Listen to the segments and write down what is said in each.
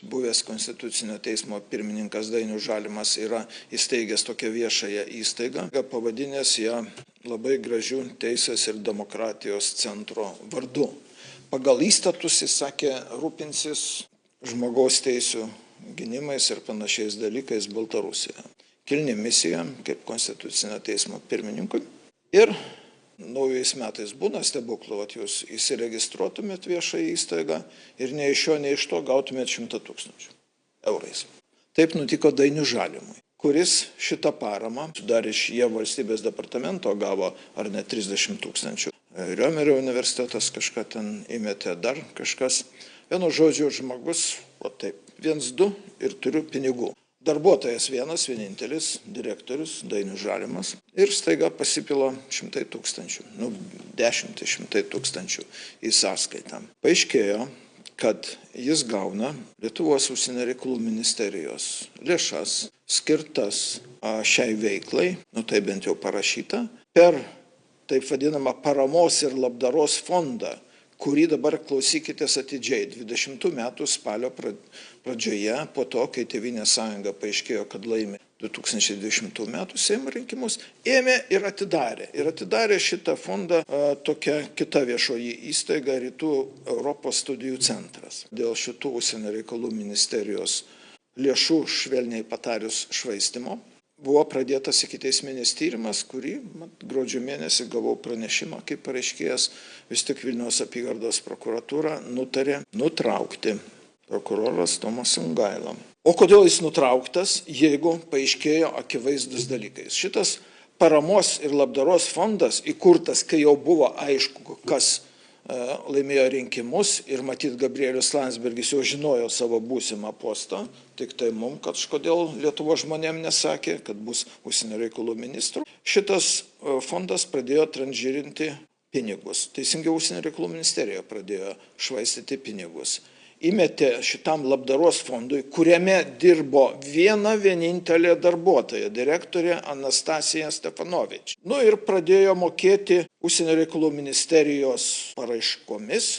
Buvęs Konstitucinio teismo pirmininkas Dainius Žalimas yra įsteigęs tokią viešąją įstaigą, pavadinęs ją labai gražių Teisės ir demokratijos centro vardu. Pagal įstatus jis sakė, rūpinsis žmogaus teisių gynimais ir panašiais dalykais Baltarusijoje. Kilni misija kaip Konstitucinio teismo pirmininkui. Ir naujais metais būna stebuklų, jūs įsiregistruotumėt viešą įstaigą ir nei iš šio, nei iš to gautumėt 100 000 eurais. Taip nutiko Dainiui Žalimui, kuris šitą paramą dar iš JAV valstybės departamento gavo ar ne 30 000. Riomerio universitetas kažką ten įmetė, dar kažkas. Vienu žodžiu, žmogus, o taip, 1-2 ir turiu pinigų. Darbuotojas vienintelis, direktorius Dainius Žalimas ir staiga pasipila 100 000, 10-100 000 į sąskaitą. Paaiškėjo, kad jis gauna Lietuvos užsienio reikalų ministerijos lėšas skirtas šiai veiklai, tai bent jau parašyta, per taip vadinamą paramos ir labdaros fondą, kurį dabar klausykitės atidžiai 20 metų spalio pradžioje, po to, kai Tėvynės sąjunga paaiškėjo, kad laimi 2020 metų Seimo rinkimus, ėmė ir atidarė. Ir atidarė šitą fondą tokia kita viešoji įstaiga Rytų Europos studijų centras. Dėl šitų užsienio reikalų ministerijos lėšų, švelniai patarius, švaistimo buvo pradėtas ikiteisminis tyrimas, kurį gruodžio mėnesį gavau pranešimą, kaip pareiškėjas, vis tik Vilniaus apygardos prokuratūra nutarė nutraukti. Prokuroras Tomas Sungaila. O kodėl jis nutrauktas, jeigu paaiškėjo akivaizdus dalykai? Šitas paramos ir labdaros fondas įkurtas, kai jau buvo aišku, kas laimėjo rinkimus ir matyt Gabrielius Landsbergis jau žinojo savo būsimą postą, tik tai mums kažkodėl Lietuvos žmonėm nesakė, kad bus užsienio reikalų ministrų. Šitas fondas pradėjo tranžirinti pinigus. Teisingiau, užsienio reikalų ministerija pradėjo švaistyti pinigus. Įmetė šitam labdaros fondui, kuriame dirbo vienintelė darbuotoja, direktorė Anastasija Stefanovič. Ir pradėjo mokėti užsienio reikalų ministerijos paraiškomis,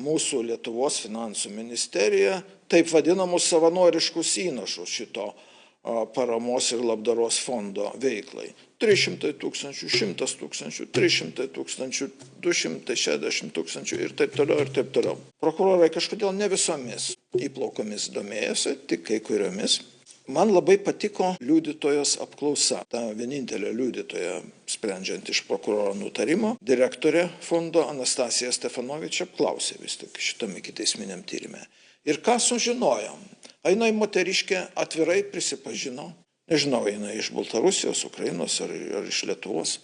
mūsų Lietuvos finansų ministerija, taip vadinamus savanoriškus įnašus šito paramos ir labdaros fondo veiklai. 300 000, 100 000, 300 000, 260 000 ir taip toliau ir taip toliau. Prokurorai kažkodėl ne visomis įplaukomis domėjosi, tik kai kuriomis. Man labai patiko liudytojos apklausa. Ta vienintelė liudytoja, sprendžiant iš prokuroro nutarimo, direktorė fondo Anastasija Stefanovič apklausė vis tik šitam ikiteisminiam tyrime. Ir ką sužinojom? Jinai moteriškė atvirai prisipažino, nežinau, jinai iš Baltarusijos, Ukrainos ar iš Lietuvos,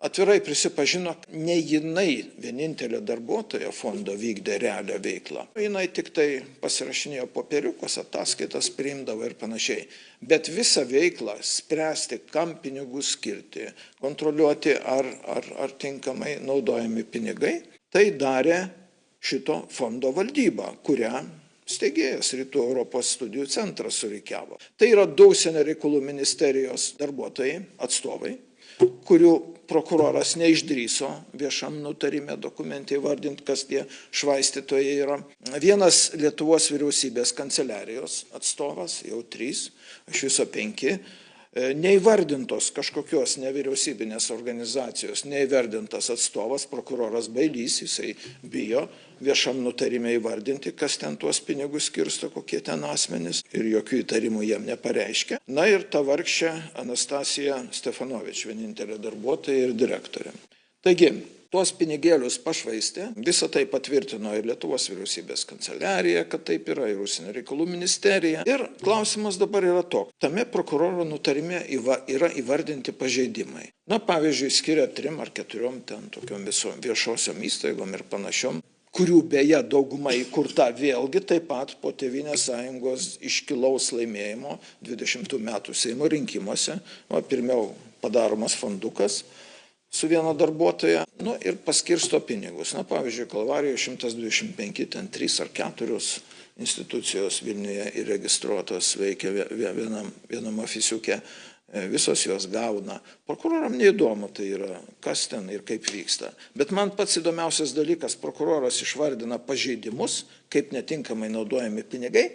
atvirai prisipažino, ne jinai vienintelė darbuotoja fondo vykdė realią veiklą. Jinai tik tai pasirašinėjo popieriukus, ataskaitas priimdavo ir panašiai. Bet visą veiklą spręsti, kam pinigų skirti, kontroliuoti, ar tinkamai naudojami pinigai, tai darė šito fondo valdyba, kurią steigėjas Rytų Europos studijų centras surikiavo. Tai yra 2 užsienio reikalų ministerijos darbuotojai, atstovai, kurių prokuroras neišdrįso viešam nutarime dokumente įvardinti, kas tie švaistytojai yra. Vienas Lietuvos vyriausybės kanceliarijos atstovas, jau 3, iš viso 5, neįvardintos kažkokios nevyriausybinės organizacijos, neįvardintas atstovas, prokuroras Bailys, jisai bijo viešam nutarime įvardinti, kas ten tuos pinigus skirsto, kokie ten asmenys, ir jokių įtarimų jam nepareiškia. Ir ta vargšė Anastasija Stefanovič, vienintelė darbuotoja ir direktorė. Taigi, tuos pinigėlius pašvaistė, visą tai patvirtino ir Lietuvos vyriausybės kanceliarija, kad taip yra, ir užsienio reikalų ministerija. Ir klausimas dabar yra toks. Tame prokuroro nutarime yra įvardinti pažeidimai. Pavyzdžiui, skiria 3 ar 4 ten tokiom viešosiom įstaigom ir panašiom, kurių beje dauguma įkurta vėlgi taip pat po Tėvynės sąjungos iškilaus laimėjimo 20 metų Seimo rinkimuose. Pirmiau padaromas fondukas su viena darbuotoja, ir paskirsto pinigus. Pavyzdžiui, Kalvarijoje 125, ten 3 ar 4 institucijos Vilniuje įregistruotos veikia vienam ofisiuke, visos jos gauna. Prokuroram neįdomu tai yra, kas ten ir kaip vyksta. Bet man pats įdomiausias dalykas, prokuroras išvardina pažeidimus, kaip netinkamai naudojami pinigai,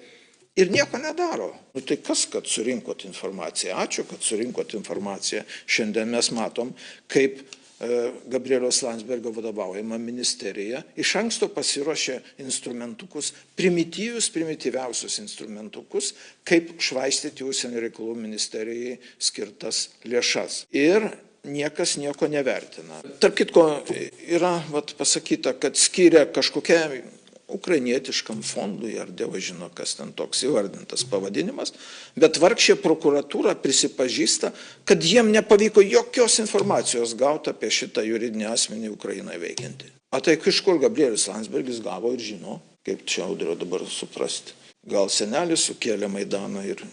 ir nieko nedaro. Nu, tai kas, kad surinkot informaciją? Ačiū, kad surinkot informaciją. Šiandien mes matom, kaip Gabrieliaus Landsbergio vadovaujama ministerija iš anksto pasiruošė instrumentukus, primityviausius instrumentukus, kaip švaistyti užsienio reikalų ministerijai skirtas lėšas. Ir niekas nieko nevertina. Tarp kitko, yra pasakyta, kad skiria kažkokia ukrainietiškam fondui, ar Dievas žino, kas ten toks įvardintas pavadinimas, bet vargšė prokuratūra prisipažįsta, kad jiem nepavyko jokios informacijos gauti apie šitą juridinį asmenį Ukrainoje veikiantį. O tai iš kur Gabrielius Landsbergis gavo ir žino, kaip čia Audrio dabar suprasti. Gal senelis sukėlė Maidaną ir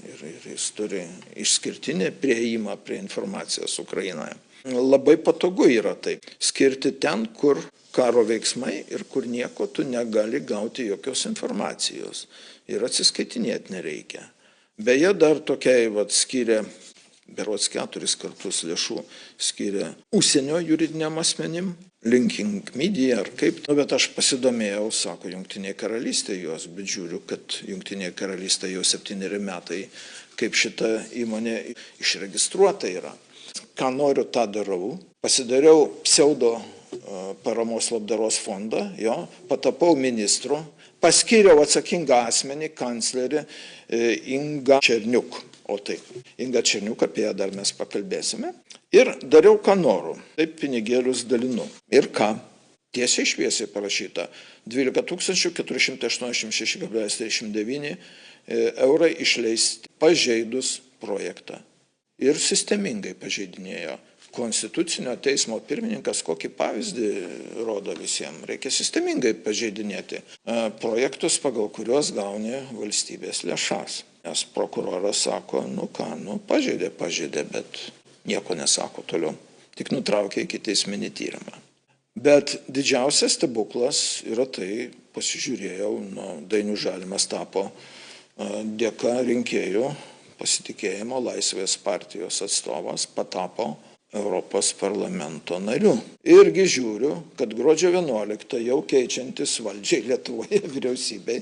jis turi išskirtinį prieimą prie informacijos Ukrainoje. Labai patogu yra tai skirti ten, kur karo veiksmai ir kur nieko tu negali gauti jokios informacijos ir atsiskaitinėti nereikia. Beje, dar tokiai skiria, berods 4 kartus lėšų skiria užsienio juridiniam asmenim, Linking Media ar kaip. Bet aš pasidomėjau, sako, Jungtinėje karalystėje jos, bet žiūriu, kad Jungtinėje karalystėje jau 7 metai, kaip šita įmonė išregistruota yra. Ką noriu, tą darau. Pasidariau pseudo paramos labdaros fondą, patapau ministru, paskiriau atsakingą asmenį, kanclerį Inga Černiuk. O taip, Inga Černiuk, apie ją dar mes pakalbėsime. Ir dariau, ką noriu. Taip pinigėlius dalinu. Ir ką? Tiesiai šviesiai parašyta. 12 486,39 eurai išleisti pažeidus projektą. Ir sistemingai pažeidinėjo. Konstitucinio teismo pirmininkas kokį pavyzdį rodo visiems. Reikia sistemingai pažeidinėti projektus, pagal kuriuos gauni valstybės lėšas. Nes prokuroras sako, pažeidė, bet nieko nesako toliau. Tik nutraukė iki teisminį tyrimą. Bet didžiausias stebuklas yra tai, pasižiūrėjau, Dainius Žalimas tapo dėka rinkėjų pasitikėjimo Laisvės partijos atstovas, patapo Europos parlamento nariu. Irgi žiūriu, kad gruodžio 11 jau keičiantis valdžiai Lietuvoje vyriausybei,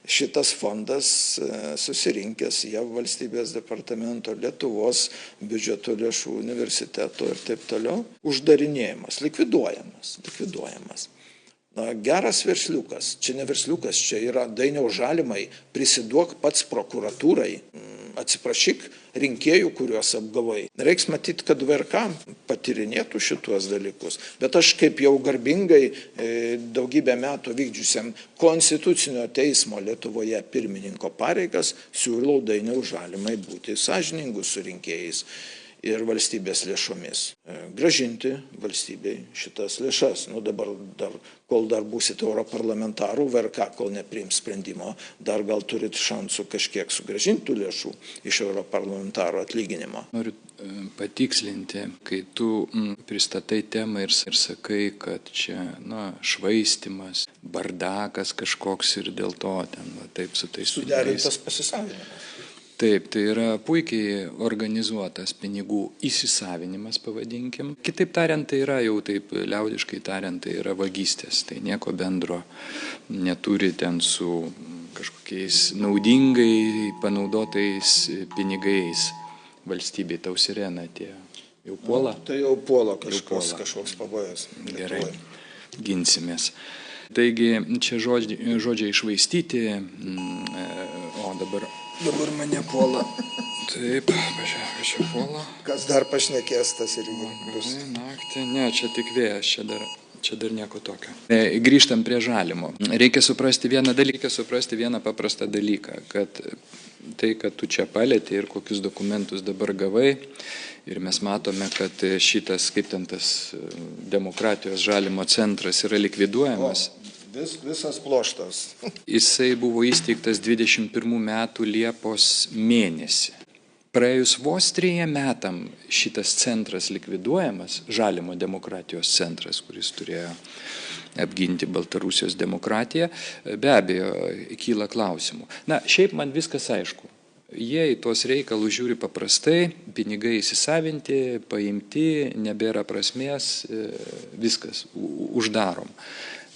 šitas fondas susirinkęs JAV valstybės departamento, Lietuvos biudžeto lėšų, universiteto ir taip toliau, uždarinėjimas, likviduojamas. Geras versliukas, čia ne versliukas, čia yra Dainiaus Žalimai, prisiduok pats prokuratūrai, atsiprašyk rinkėjų, kuriuos apgavai. Reiks matyti, kad VRK patyrinėtų šituos dalykus. Bet aš kaip jau garbingai daugybę metų vykdžiusiam Konstitucinio teismo Lietuvoje pirmininko pareigas, siūlau Dainiaus Žalimai būti sąžiningus su rinkėjais ir valstybės lėšomis. Grąžinti valstybei šitas lėšas. Dabar, kol dar būsite europarlamentarų, VRK, kol nepriims sprendimo, dar gal turit šansų kažkiek sugrąžinti lėšų iš europarlamentaro atlyginimo. Noriu patikslinti, kai tu pristatai temą ir sakai, kad čia švaistimas, bardakas kažkoks ir dėl to taip su tais suderintas pasisavinimas. Taip, tai yra puikiai organizuotas pinigų įsisavinimas, pavadinkim. Kitaip tariant, tai yra jau taip liaudiškai tariant, tai yra vagystės. Tai nieko bendro neturi ten su kažkokiais naudingai panaudotais pinigais valstybei. Tau sirena atėjo. Jau puola? Tai jau puola kažkoks pavojus. Gerai, ginsimės. Taigi, čia žodžiai išvaistyti, o dabar mane puola. Taip, pažiūrėk, čia puola. Kas dar pašnekės, tas irgi bus. Naktį, ne, čia tik vėjas, čia dar nieko tokio. Grįžtam prie Žalimo. Reikia suprasti vieną paprastą dalyką, kad tai, kad tu čia palėtė ir kokius dokumentus dabar gavai, ir mes matome, kad šitas, kaip ten tas demokratijos Žalimo centras yra likviduojamas. Visas ploštas. Jisai buvo įsteigtas 21 metų Liepos mėnesį. Praėjus vos 3 metam šitas centras likviduojamas, Žalimo demokratijos centras, kuris turėjo apginti Baltarusijos demokratiją, be abejo, kyla klausimų. Šiaip man viskas aišku. Jie į tuos reikalus žiūri paprastai, pinigai įsisavinti, paimti, nebėra prasmės, viskas, uždarom.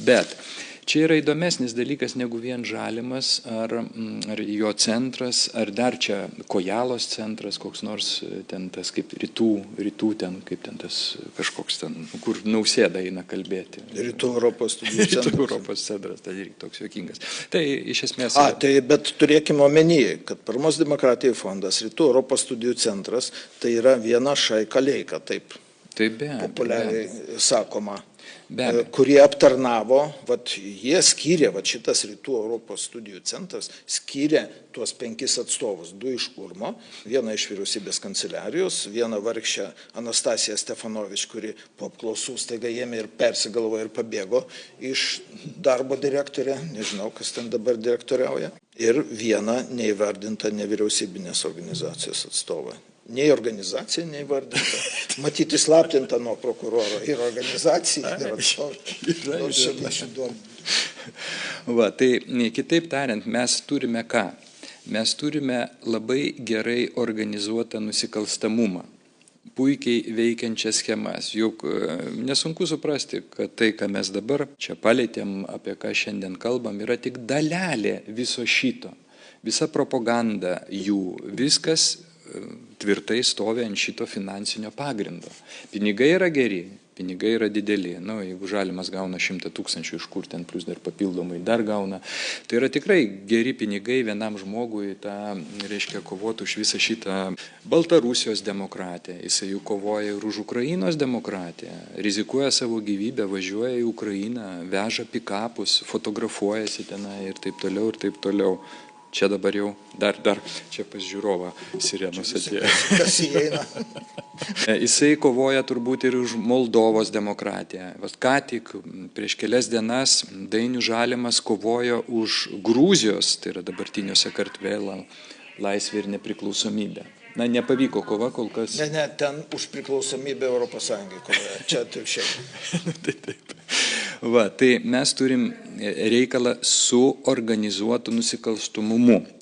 Bet Čia yra įdomesnis dalykas negu vien Žalimas ar jo centras, ar dar čia Kojalos centras, koks nors ten tas kaip rytų ten, kaip ten tas kažkoks ten, kur Nausėda eina kalbėti. Rytų Europos studijų centras. Rytų Europos centras, tai irgi toks juokingas. Tai iš esmės... Bet turėkime omenyje, kad Paramos demokratijai fondas, Rytų Europos studijų centras, tai yra viena šaika leika, taip populiariai sakoma, kurie aptarnavo, jie skyrė, šitas Rytų Europos studijų centras skyrė tuos 5 atstovus, 2 iš Kurmo, vieną iš vyriausybės kanceliarijos, vieną vargšę Anastasiją Stefanovič, kuri po apklausų staiga ėmė ir persigalvojo ir pabėgo iš darbo direktorė, nežinau, kas ten dabar direktoriauja, ir vieną neįvardintą nevyriausybinės organizacijos atstovą. Nei organizacija neįvardinta, matyti slaptinta nuo prokuroro ir organizacija, ir atstovai. Tai kitaip tariant, mes turime ką? Mes turime labai gerai organizuotą nusikalstamumą, puikiai veikiančias schemas. Juk nesunku suprasti, kad tai, ką mes dabar čia palėtėm, apie ką šiandien kalbam, yra tik dalelė viso šito. Visa propaganda jų, viskas tvirtai stovi ant šito finansinio pagrindo. Pinigai yra geri, pinigai yra dideli. Jeigu Žalimas gauna 100 000, iš kur ten plus dar papildomai dar gauna, tai yra tikrai geri pinigai vienam žmogui, reiškia kovoti už visą šitą Baltarusijos demokratiją. Jisai jau kovoja ir už Ukrainos demokratiją, rizikuoja savo gyvybę, važiuoja į Ukrainą, veža pikapus, fotografuojasi tenai ir taip toliau, ir taip toliau. Čia dabar jau, dar, čia pas žiūrovą sirenos atėjo. Kas įeina? Jisai kovoja turbūt ir už Moldovos demokratiją. Ką tik prieš kelias dienas Dainius Žalimas kovojo už Gruzijos, tai yra dabartinio Sakartvelo, laisvę ir nepriklausomybę. Nepavyko kova kol kas. Ne, ten už priklausomybę Europos Sąjungai kovoja. Čia atvirkščiai. Taip. Tai mes turim reikalą su organizuotu nusikalstumumu.